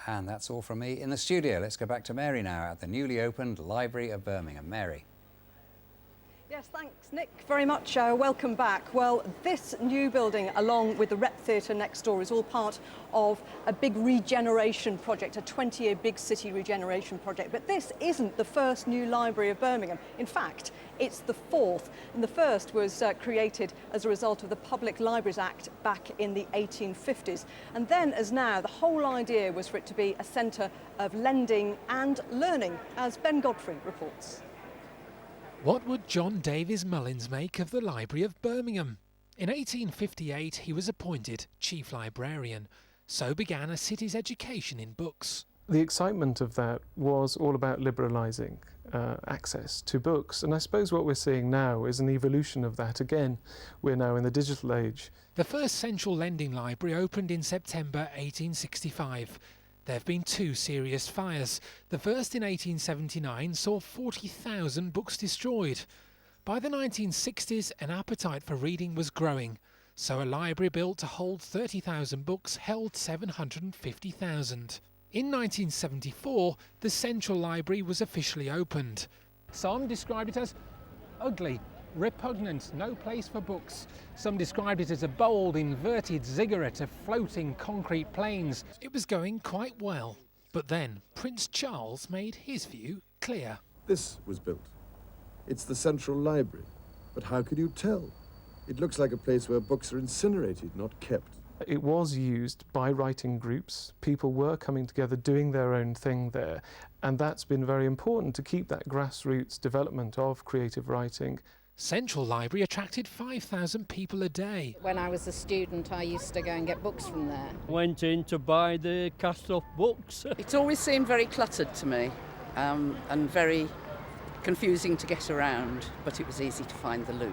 And that's all from me in the studio. Let's go back to Mary now at the newly opened Library of Birmingham. Mary. Yes, thanks, Nick, very much. Welcome back. Well, this new building, along with the Rep Theatre next door, is all part of a big regeneration project, a 20-year big city regeneration project. But this isn't the first new library of Birmingham. In fact, it's the fourth. And the first was created as a result of the Public Libraries Act back in the 1850s. And then, as now, the whole idea was for it to be a centre of lending and learning, as Ben Godfrey reports. What would John Davies Mullins make of the Library of Birmingham? In 1858 he was appointed Chief Librarian. So began a city's education in books. The excitement of that was all about liberalising access to books, and I suppose what we're seeing now is an evolution of that again. We're now in the digital age. The first central lending library opened in September 1865. There have been two serious fires. The first in 1879 saw 40,000 books destroyed. By the 1960s, an appetite for reading was growing, so a library built to hold 30,000 books held 750,000. In 1974, the Central Library was officially opened. Some described it as ugly, repugnant, no place for books. Some described it as a bold, inverted ziggurat of floating concrete plains. It was going quite well. But then Prince Charles made his view clear. This was built. It's the Central Library. But how could you tell? It looks like a place where books are incinerated, not kept. It was used by writing groups. People were coming together, doing their own thing there. And that's been very important to keep that grassroots development of creative writing. Central Library attracted 5,000 people a day. When I was a student, I used to go and get books from there. Went in to buy the cast-off books. It always seemed very cluttered to me and very confusing to get around, but it was easy to find the loo.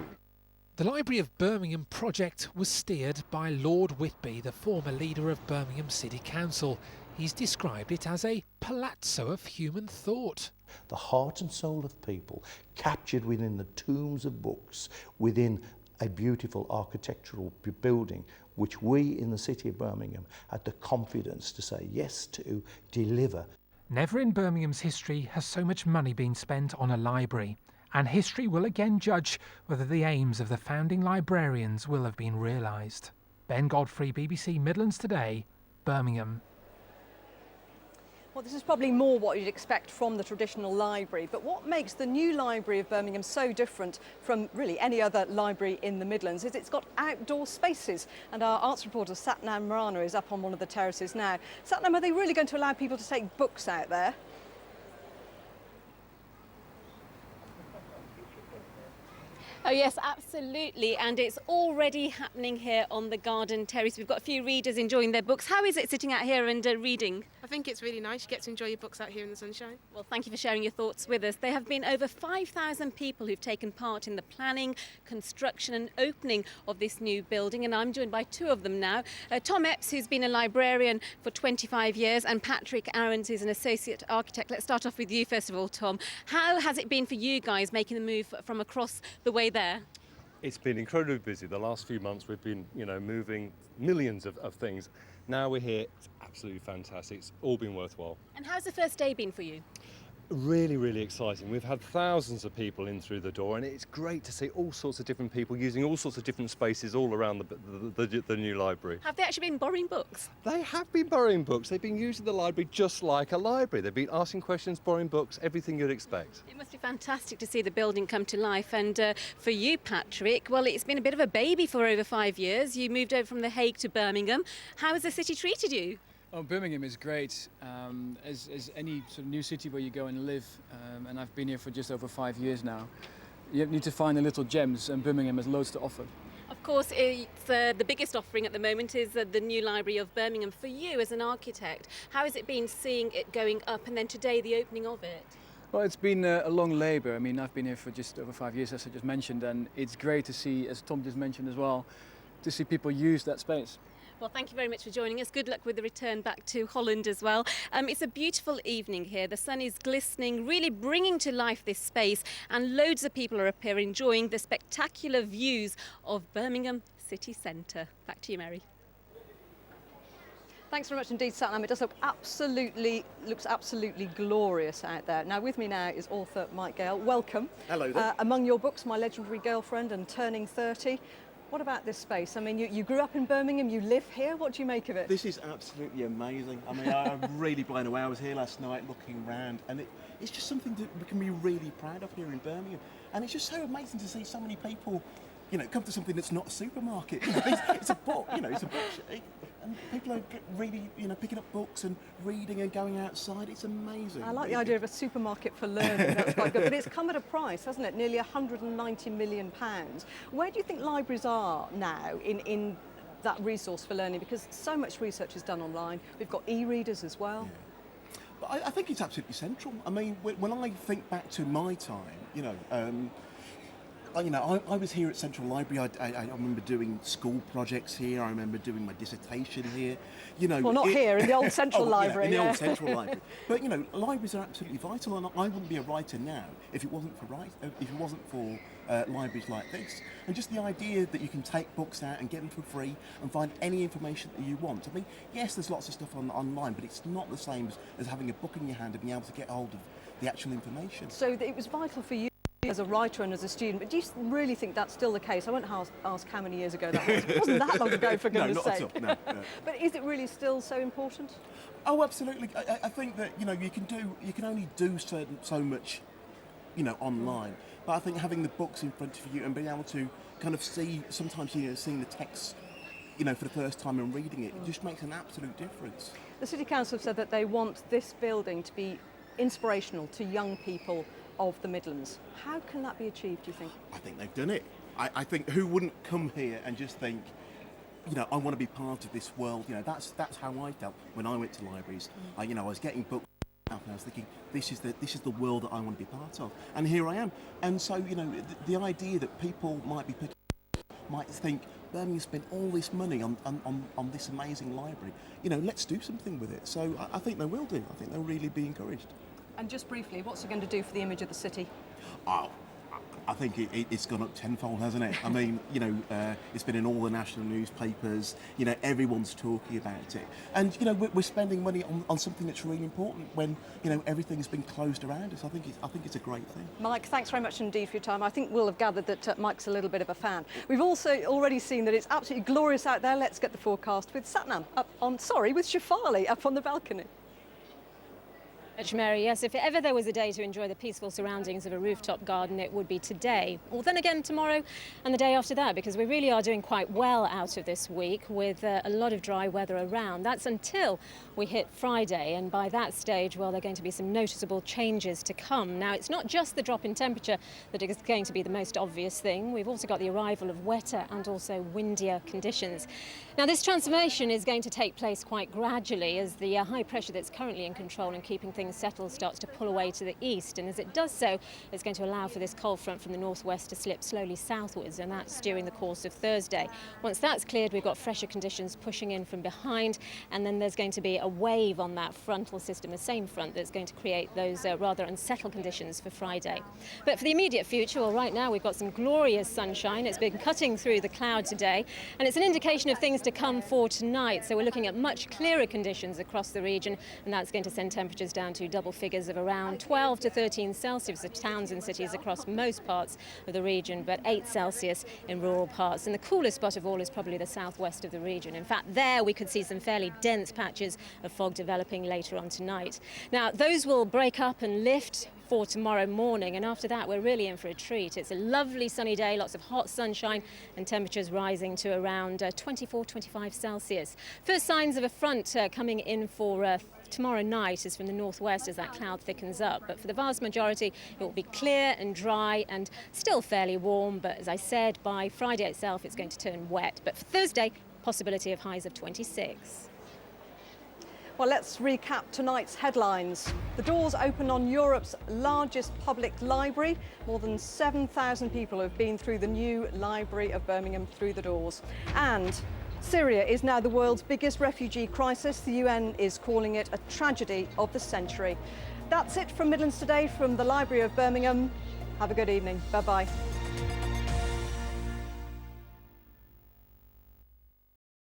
The Library of Birmingham project was steered by Lord Whitby, the former leader of Birmingham City Council. He's described it as a palazzo of human thought. The heart and soul of people captured within the tombs of books, within a beautiful architectural building, which we in the city of Birmingham had the confidence to say yes to, deliver. Never in Birmingham's history has so much money been spent on a library, and history will again judge whether the aims of the founding librarians will have been realised. Ben Godfrey, BBC Midlands Today, Birmingham. Well, this is probably more what you'd expect from the traditional library, but what makes the new Library of Birmingham so different from really any other library in the Midlands is it's got outdoor spaces, and our arts reporter Satnam Rana is up on one of the terraces now. Satnam, are they really going to allow people to take books out there? Oh yes, absolutely, and it's already happening here on the garden terrace. We've got a few readers enjoying their books. How is it sitting out here and reading? I think it's really nice. You get to enjoy your books out here in the sunshine. Well, thank you for sharing your thoughts with us. There have been over 5,000 people who've taken part in the planning, construction and opening of this new building, and I'm joined by two of them now. Tom Epps, who's been a librarian for 25 years, and Patrick Aarons, who's an associate architect. Let's start off with you first of all, Tom. How has it been for you guys making the move from across the way there? It's been incredibly busy. The last few months we've been, moving millions of things. Now we're here. It's absolutely fantastic. It's all been worthwhile. And how's the first day been for you? Really, really exciting. We've had thousands of people in through the door, and it's great to see all sorts of different people using all sorts of different spaces all around the new library. Have they actually been borrowing books? They have been borrowing books. They've been using the library just like a library. They've been asking questions, borrowing books, everything you'd expect. It must be fantastic to see the building come to life. And for you, Patrick, well, it's been a bit of a baby for over 5 years. You moved over from The Hague to Birmingham. How has the city treated you? Oh, Birmingham is great, as any sort of new city where you go and live, and I've been here for just over 5 years now. You need to find the little gems, and Birmingham has loads to offer. Of course, it's, the biggest offering at the moment is the new Library of Birmingham. For you as an architect, how has it been seeing it going up and then today the opening of it? Well, it's been a long labour. I mean, I've been here for just over 5 years, as I just mentioned, and it's great to see, as Tom just mentioned as well, to see people use that space. Well, thank you very much for joining us. Good luck with the return back to Holland as well. It's a beautiful evening here. The sun is glistening, really bringing to life this space, and loads of people are up here enjoying the spectacular views of Birmingham city centre. Back to you, Mary. Thanks very much indeed, Satnam. It does looks absolutely glorious out there. Now, with me now is author Mike Gale. Welcome. Hello there. Among your books, My Legendary Girlfriend and Turning 30. What about this space? I mean, you grew up in Birmingham, you live here. What do you make of it? This is absolutely amazing. I mean, I'm really blown away. I was here last night looking around, and it's just something that we can be really proud of here in Birmingham. And it's just so amazing to see so many people, you know, come to something that's not a supermarket. You know, it's a book, you know, it's a book. And people are really, you know, picking up books and reading and going outside. It's amazing. I like the idea of a supermarket for learning. That's quite good. But it's come at a price, hasn't it? Nearly £190 million. Where do you think libraries are now in that resource for learning? Because so much research is done online. We've got e-readers as well. Yeah. But I think it's absolutely central. I mean, when I think back to my time, you know, I was here at Central Library. I remember doing school projects here. I remember doing my dissertation here. You know, well, not here in the old Central Library. Yeah, in the old Central Library. But you know, libraries are absolutely vital, and I wouldn't be a writer now if it wasn't for libraries like this. And just the idea that you can take books out and get them for free and find any information that you want. I mean, yes, there's lots of stuff online, but it's not the same as having a book in your hand and being able to get hold of the actual information. So it was vital for you as a writer and as a student, but do you really think that's still the case? I won't ask how many years ago that was. It wasn't that long ago, for goodness sake. No, not at all. No. But is it really still so important? Oh, absolutely. I think that, you know, you can only do so much, you know, online. But I think having the books in front of you and being able to kind of see, sometimes, you know, seeing the text, you know, for the first time and reading it, it just makes an absolute difference. The City Council have said that they want this building to be inspirational to young people of the Midlands. How can that be achieved, do you think? I think they've done it. I think who wouldn't come here and just think, you know, I want to be part of this world. You know, that's how I felt when I went to libraries. You know, I was getting books and I was thinking, this is the world that I want to be part of. And here I am. And so, you know, the idea that people might think Birmingham spent all this money on this amazing library. You know, let's do something with it. So I think they will do. I think they'll really be encouraged. And just briefly, what's it going to do for the image of the city? Oh, I think it's gone up tenfold, hasn't it? I mean, you know, it's been in all the national newspapers. You know, everyone's talking about it. And, you know, we're spending money on something that's really important when, you know, everything's been closed around us. I think it's a great thing. Mike, thanks very much indeed for your time. I think we'll have gathered that Mike's a little bit of a fan. We've also already seen that it's absolutely glorious out there. Let's get the forecast with Satnam with Shefali up on the balcony. Mary, yes, if ever there was a day to enjoy the peaceful surroundings of a rooftop garden, it would be today. Or then again tomorrow and the day after that, because we really are doing quite well out of this week with a lot of dry weather around. That's until we hit Friday, and by that stage, well, there are going to be some noticeable changes to come. Now, it's not just the drop in temperature that is going to be the most obvious thing. We've also got the arrival of wetter and also windier conditions. Now, this transformation is going to take place quite gradually as the high pressure that's currently in control and keeping things settled starts to pull away to the east, and as it does so, it's going to allow for this cold front from the northwest to slip slowly southwards, and that's during the course of Thursday. Once that's cleared, we've got fresher conditions pushing in from behind, and then there's going to be a wave on that frontal system, the same front, that's going to create those rather unsettled conditions for Friday. But for the immediate future, well, right now we've got some glorious sunshine. It's been cutting through the cloud today, and it's an indication of things to come for tonight. So we're looking at much clearer conditions across the region, and that's going to send temperatures down to double figures of around 12 to 13 Celsius of towns and cities across most parts of the region, but 8 Celsius in rural parts. And the coolest spot of all is probably the southwest of the region. In fact, there we could see some fairly dense patches of fog developing later on tonight. Now, those will break up and lift for tomorrow morning, and after that we're really in for a treat. It's a lovely sunny day, lots of hot sunshine, and temperatures rising to around 24-25 Celsius. First signs of a front coming in for tomorrow night is from the northwest as that cloud thickens up, but for the vast majority it will be clear and dry and still fairly warm, but as I said, by Friday itself it's going to turn wet. But for Thursday, possibility of highs of 26. Well, let's recap tonight's headlines. The doors open on Europe's largest public library. More than 7,000 people have been through the new Library of Birmingham through the doors. And Syria is now the world's biggest refugee crisis. The UN is calling it a tragedy of the century. That's it from Midlands Today from the Library of Birmingham. Have a good evening. Bye-bye.